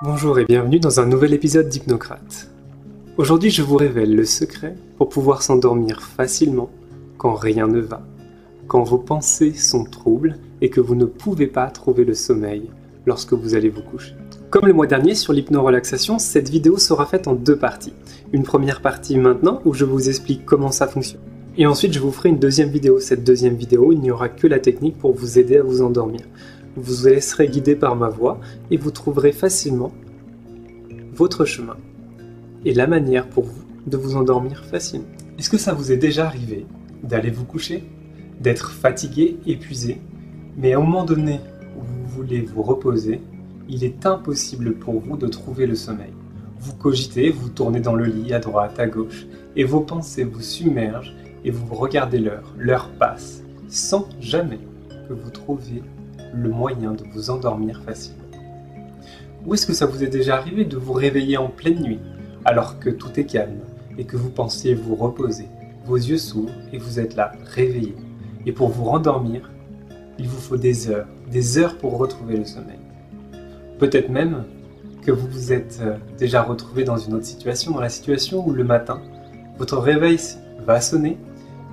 Bonjour et bienvenue dans un nouvel épisode d'Hypnocrate. Aujourd'hui, je vous révèle le secret pour pouvoir s'endormir facilement quand rien ne va, quand vos pensées sont troubles et que vous ne pouvez pas trouver le sommeil lorsque vous allez vous coucher. Comme le mois dernier sur l'hypnorelaxation, cette vidéo sera faite en deux parties. Une première partie maintenant où je vous explique comment ça fonctionne. Et ensuite, je vous ferai une deuxième vidéo. Cette deuxième vidéo, il n'y aura que la technique pour vous aider à vous endormir. Vous vous laisserez guider par ma voix et vous trouverez facilement votre chemin et la manière pour vous de vous endormir facilement. Est-ce que ça vous est déjà arrivé d'aller vous coucher, d'être fatigué, épuisé, mais à un moment donné où vous voulez vous reposer, il est impossible pour vous de trouver le sommeil. Vous cogitez, vous tournez dans le lit à droite, à gauche, et vos pensées vous submergent et vous regardez l'heure. L'heure passe sans jamais que vous trouviez le moyen de vous endormir facilement. Ou est-ce que ça vous est déjà arrivé de vous réveiller en pleine nuit, alors que tout est calme, et que vous pensiez vous reposer, vos yeux s'ouvrent et vous êtes là, réveillé. Et pour vous rendormir, il vous faut des heures pour retrouver le sommeil. Peut-être même que vous vous êtes déjà retrouvé dans une autre situation, dans la situation où le matin, votre réveil va sonner,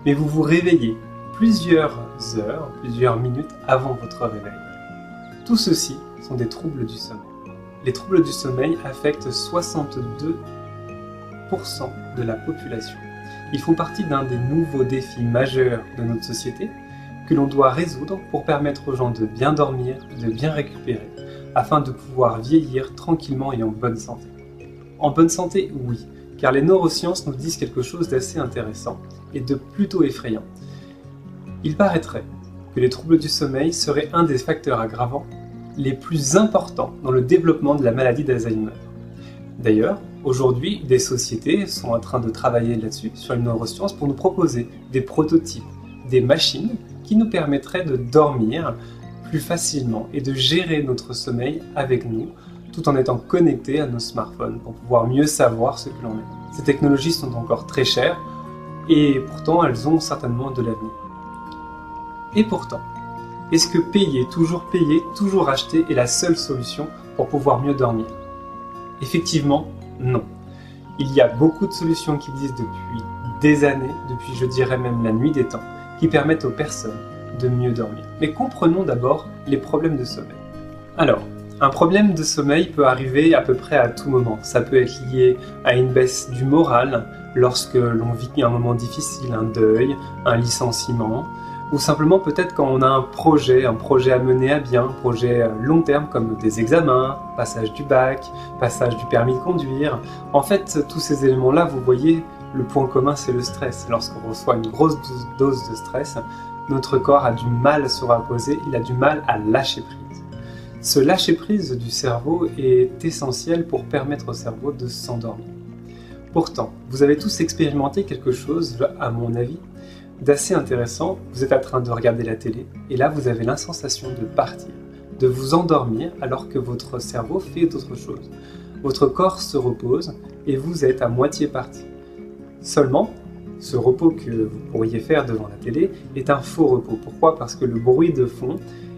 mais vous vous réveillez plusieurs heures, plusieurs minutes avant votre réveil. Tout ceci sont des troubles du sommeil. Les troubles du sommeil affectent 62% de la population. Ils font partie d'un des nouveaux défis majeurs de notre société que l'on doit résoudre pour permettre aux gens de bien dormir, de bien récupérer, afin de pouvoir vieillir tranquillement et en bonne santé. En bonne santé, oui, car les neurosciences nous disent quelque chose d'assez intéressant et de plutôt effrayant. Il paraîtrait que les troubles du sommeil seraient un des facteurs aggravants les plus importants dans le développement de la maladie d'Alzheimer. D'ailleurs, aujourd'hui, des sociétés sont en train de travailler là-dessus, sur les neurosciences, pour nous proposer des prototypes, des machines qui nous permettraient de dormir plus facilement et de gérer notre sommeil avec nous, tout en étant connectés à nos smartphones pour pouvoir mieux savoir ce que l'on est. Ces technologies sont encore très chères et pourtant elles ont certainement de l'avenir. Et pourtant, est-ce que payer, toujours acheter est la seule solution pour pouvoir mieux dormir? Effectivement, non. Il y a beaucoup de solutions qui existent depuis des années, depuis je dirais même la nuit des temps, qui permettent aux personnes de mieux dormir. Mais comprenons d'abord les problèmes de sommeil. Alors, un problème de sommeil peut arriver à peu près à tout moment. Ça peut être lié à une baisse du moral lorsque l'on vit un moment difficile, un deuil, un licenciement, ou simplement peut-être quand on a un projet à mener à bien, un projet long terme comme des examens, passage du bac, passage du permis de conduire. En fait, tous ces éléments-là, vous voyez, le point commun c'est le stress. Lorsqu'on reçoit une grosse dose de stress, notre corps a du mal à se reposer, il a du mal à lâcher prise. Ce lâcher prise du cerveau est essentiel pour permettre au cerveau de s'endormir. Pourtant, vous avez tous expérimenté quelque chose, à mon avis, d'assez intéressant. Vous êtes en train de regarder la télé et là vous avez l'insensation de partir, de vous endormir alors que votre cerveau fait d'autres choses. Votre corps se repose et vous êtes à moitié parti. Seulement, ce repos que vous pourriez faire devant la télé est un faux repos. Pourquoi? Parce que le bruit de fond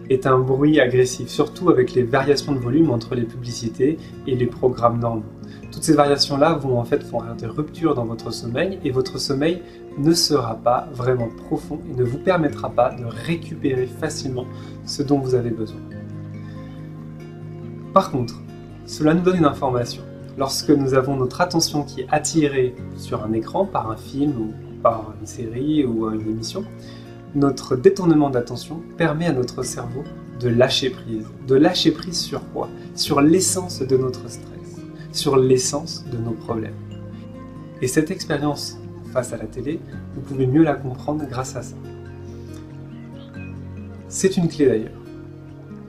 est un bruit agressif, surtout avec les variations de volume entre les publicités et les programmes normaux. Toutes ces variations-là vont en fait faire des ruptures dans votre sommeil et votre sommeil ne sera pas vraiment profond et ne vous permettra pas de récupérer facilement ce dont vous avez besoin. Par contre, cela nous donne une information. Lorsque nous avons notre attention qui est attirée sur un écran par un film ou par une série ou une émission, notre détournement d'attention permet à notre cerveau de lâcher prise. De lâcher prise sur quoi? Sur l'essence de notre stress, sur l'essence de nos problèmes. Et cette expérience face à la télé, vous pouvez mieux la comprendre grâce à ça. C'est une clé d'ailleurs.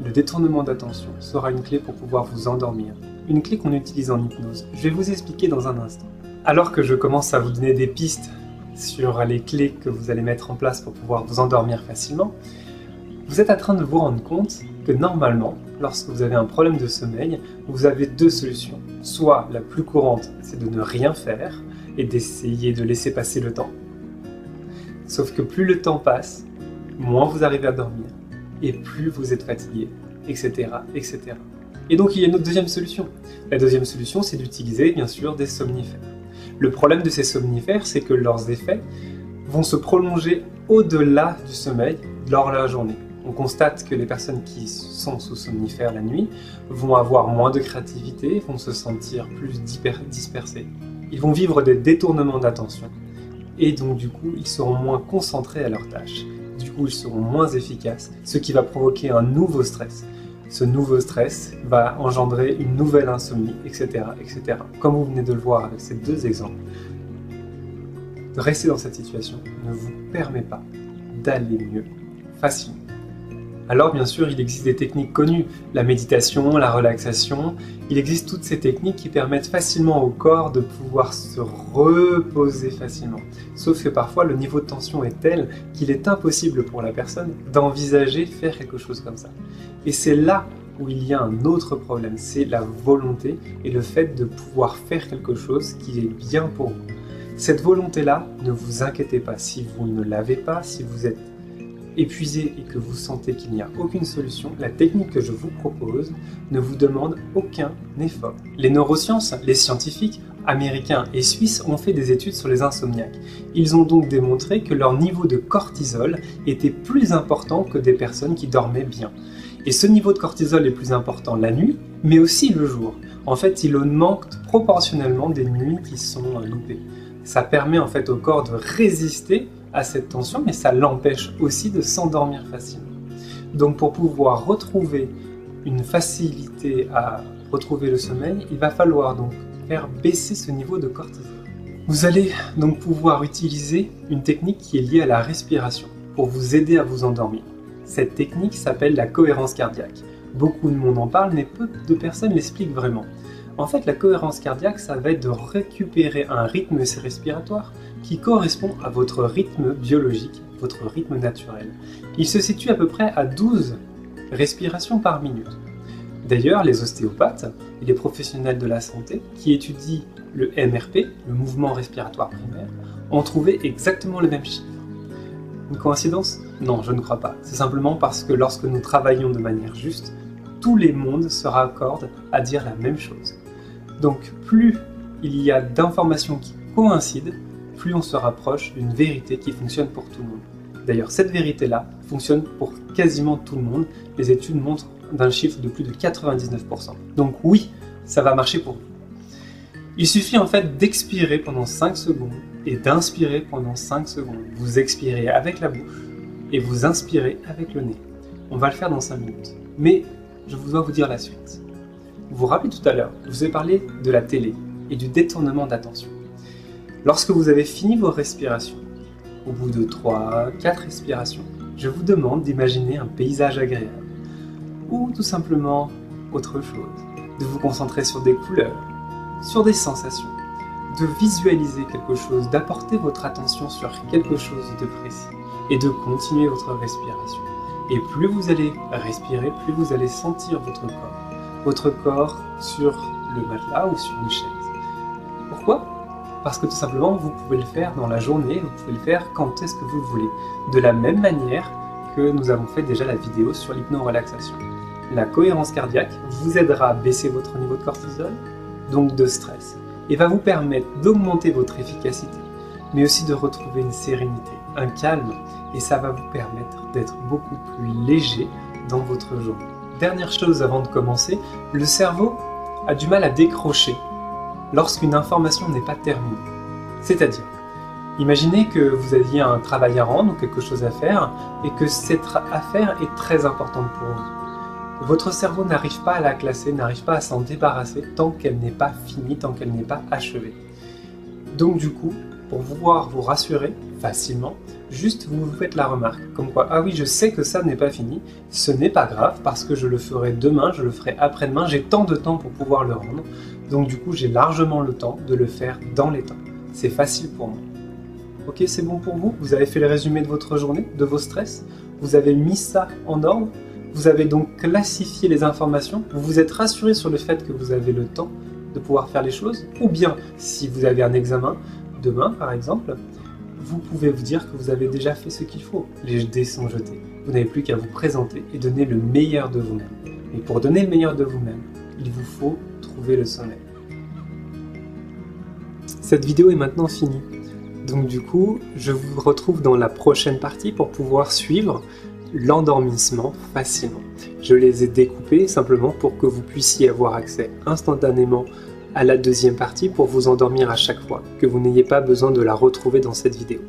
Le détournement d'attention sera une clé pour pouvoir vous endormir. Une clé qu'on utilise en hypnose. Je vais vous expliquer dans un instant. Alors que je commence à vous donner des pistes sur les clés que vous allez mettre en place pour pouvoir vous endormir facilement, vous êtes en train de vous rendre compte que normalement, lorsque vous avez un problème de sommeil, vous avez deux solutions. Soit la plus courante, c'est de ne rien faire et d'essayer de laisser passer le temps. Sauf que plus le temps passe, moins vous arrivez à dormir et plus vous êtes fatigué, etc., etc. Et donc il y a une autre deuxième solution. La deuxième solution, c'est d'utiliser bien sûr des somnifères. Le problème de ces somnifères, c'est que leurs effets vont se prolonger au-delà du sommeil lors de la journée. On constate que les personnes qui sont sous somnifères la nuit vont avoir moins de créativité, vont se sentir plus dispersés. Ils vont vivre des détournements d'attention et donc du coup ils seront moins concentrés à leurs tâches. Du coup ils seront moins efficaces, ce qui va provoquer un nouveau stress. Ce nouveau stress va engendrer une nouvelle insomnie, etc., etc. Comme vous venez de le voir avec ces deux exemples, rester dans cette situation ne vous permet pas d'aller mieux facilement. Alors bien sûr, il existe des techniques connues, la méditation, la relaxation, il existe toutes ces techniques qui permettent facilement au corps de pouvoir se reposer facilement. Sauf que parfois le niveau de tension est tel qu'il est impossible pour la personne d'envisager faire quelque chose comme ça. Et c'est là où il y a un autre problème, c'est la volonté et le fait de pouvoir faire quelque chose qui est bien pour vous. Cette volonté-là, ne vous inquiétez pas, si vous ne l'avez pas, si vous êtes épuisé et que vous sentez qu'il n'y a aucune solution, la technique que je vous propose ne vous demande aucun effort. Les neurosciences, les scientifiques américains et suisses ont fait des études sur les insomniaques. Ils ont donc démontré que leur niveau de cortisol était plus important que des personnes qui dormaient bien. Et ce niveau de cortisol est plus important la nuit, mais aussi le jour. En fait, il augmente proportionnellement des nuits qui sont loupées. Ça permet en fait au corps de résister à cette tension, mais ça l'empêche aussi de s'endormir facilement. Donc pour pouvoir retrouver une facilité à retrouver le sommeil, il va falloir donc faire baisser ce niveau de cortisol. Vous allez donc pouvoir utiliser une technique qui est liée à la respiration pour vous aider à vous endormir. Cette technique s'appelle la cohérence cardiaque. Beaucoup de monde en parle, mais peu de personnes l'expliquent vraiment. En fait, la cohérence cardiaque, ça va être de récupérer un rythme respiratoire qui correspond à votre rythme biologique, votre rythme naturel. Il se situe à peu près à 12 respirations par minute. D'ailleurs, les ostéopathes et les professionnels de la santé qui étudient le MRP, le mouvement respiratoire primaire, ont trouvé exactement le même chiffre. Une coïncidence? Non, je ne crois pas. C'est simplement parce que lorsque nous travaillons de manière juste, tous les mondes se raccordent à dire la même chose. Donc plus il y a d'informations qui coïncident, plus on se rapproche d'une vérité qui fonctionne pour tout le monde. D'ailleurs, cette vérité-là fonctionne pour quasiment tout le monde. Les études montrent d'un chiffre de plus de 99%. Donc oui, ça va marcher pour vous. Il suffit en fait d'expirer pendant 5 secondes et d'inspirer pendant 5 secondes. Vous expirez avec la bouche et vous inspirez avec le nez. On va le faire dans 5 minutes. Mais je dois vous dire la suite. Vous vous rappelez tout à l'heure, je vous ai parlé de la télé et du détournement d'attention. Lorsque vous avez fini vos respirations, au bout de 3-4 respirations, je vous demande d'imaginer un paysage agréable ou tout simplement autre chose, de vous concentrer sur des couleurs, sur des sensations, de visualiser quelque chose, d'apporter votre attention sur quelque chose de précis et de continuer votre respiration. Et plus vous allez respirer, plus vous allez sentir votre corps sur le matelas ou sur une chaise. Pourquoi ? Parce que tout simplement, vous pouvez le faire dans la journée, vous pouvez le faire quand est-ce que vous le voulez. De la même manière que nous avons fait déjà la vidéo sur l'hypno-relaxation. La cohérence cardiaque vous aidera à baisser votre niveau de cortisol, donc de stress, et va vous permettre d'augmenter votre efficacité, mais aussi de retrouver une sérénité, un calme, et ça va vous permettre d'être beaucoup plus léger dans votre journée. Dernière chose avant de commencer, le cerveau a du mal à décrocher lorsqu'une information n'est pas terminée. C'est-à-dire, imaginez que vous aviez un travail à rendre ou quelque chose à faire et que cette affaire est très importante pour vous. Votre cerveau n'arrive pas à la classer, n'arrive pas à s'en débarrasser tant qu'elle n'est pas finie, tant qu'elle n'est pas achevée. Donc du coup, pour pouvoir vous rassurer facilement, juste vous vous faites la remarque, comme quoi, ah oui, je sais que ça n'est pas fini, ce n'est pas grave parce que je le ferai demain, je le ferai après-demain, j'ai tant de temps pour pouvoir le rendre, donc du coup j'ai largement le temps de le faire dans les temps. C'est facile pour moi. Ok, c'est bon pour vous? Vous avez fait le résumé de votre journée, de vos stress? Vous avez mis ça en ordre? Vous avez donc classifié les informations? Vous vous êtes rassuré sur le fait que vous avez le temps de pouvoir faire les choses? Ou bien, si vous avez un examen demain par exemple, vous pouvez vous dire que vous avez déjà fait ce qu'il faut. Les dés sont jetés. Vous n'avez plus qu'à vous présenter et donner le meilleur de vous-même. Et pour donner le meilleur de vous-même, il vous faut trouver le sommeil. Cette vidéo est maintenant finie. Donc du coup, je vous retrouve dans la prochaine partie pour pouvoir suivre l'endormissement facilement. Je les ai découpés simplement pour que vous puissiez avoir accès instantanément à la deuxième partie pour vous endormir à chaque fois, que vous n'ayez pas besoin de la retrouver dans cette vidéo.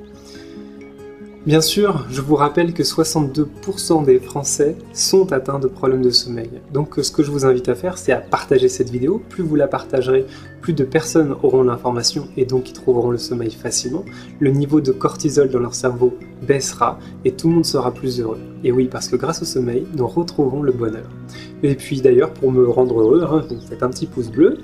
Bien sûr, je vous rappelle que 62% des Français sont atteints de problèmes de sommeil. Donc ce que je vous invite à faire, c'est à partager cette vidéo. Plus vous la partagerez, plus de personnes auront l'information et donc ils trouveront le sommeil facilement. Le niveau de cortisol dans leur cerveau baissera et tout le monde sera plus heureux. Et oui, parce que grâce au sommeil, nous retrouvons le bonheur. Et puis d'ailleurs, pour me rendre heureux, vous faites un petit pouce bleu.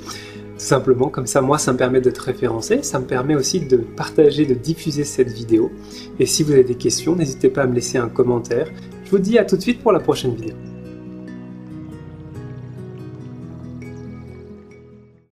Tout simplement, comme ça, moi, ça me permet d'être référencé, ça me permet aussi de partager, de diffuser cette vidéo. Et si vous avez des questions, n'hésitez pas à me laisser un commentaire. Je vous dis à tout de suite pour la prochaine vidéo.